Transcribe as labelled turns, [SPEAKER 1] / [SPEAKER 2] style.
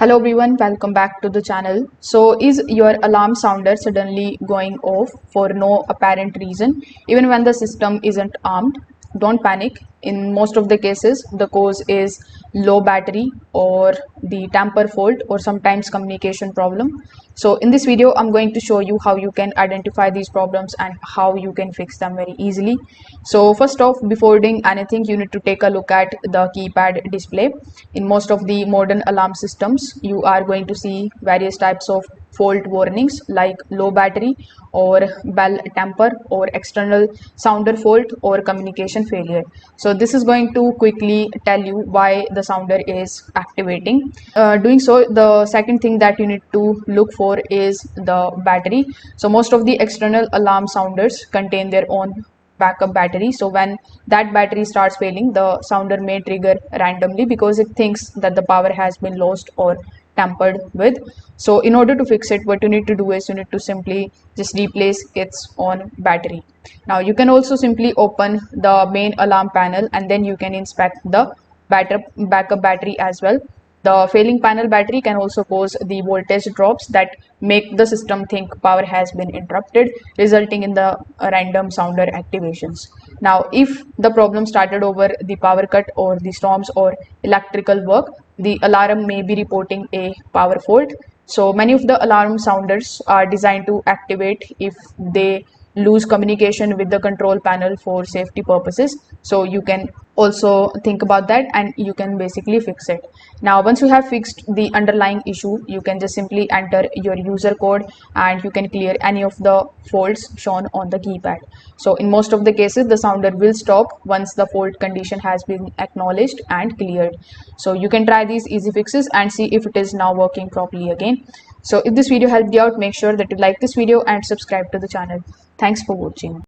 [SPEAKER 1] Hello everyone, welcome back to the channel. So is your alarm sounder suddenly going off for no apparent reason even when the system isn't armed? Don't panic. In most of the cases, the cause is low battery or the tamper fault or sometimes communication problem. So in this video, I'm going to show you how you can identify these problems and how you can fix them very easily. So first off, before doing anything, you need to take a look at the keypad display. In most of the modern alarm systems, you are going to see various types of fault warnings like low battery or bell tamper or external sounder fault or communication failure. So this is going to quickly tell you why the sounder is activating. Doing so, the second thing that you need to look for is the battery. So most of the external alarm sounders contain their own backup battery. So when that battery starts failing, the sounder may trigger randomly because it thinks that the power has been lost or tampered with. So in order to fix it, what you need to do is you need to simply just replace its own battery. Now you can also simply open the main alarm panel and then you can inspect the backup battery as well. The failing panel battery can also cause the voltage drops that make the system think power has been interrupted, resulting in the random sounder activations. Now, if the problem started over the power cut or the storms or electrical work, the alarm may be reporting a power fault. So many of the alarm sounders are designed to activate if they lose communication with the control panel for safety purposes. So you can also think about that and you can basically fix it. Now once you have fixed the underlying issue, you can just simply enter your user code and you can clear any of the faults shown on the keypad. So in most of the cases, the sounder will stop once the fault condition has been acknowledged and cleared. So you can try these easy fixes and see if it is now working properly again. So if this video helped you out, make sure that you like this video and subscribe to the channel. Thanks for watching.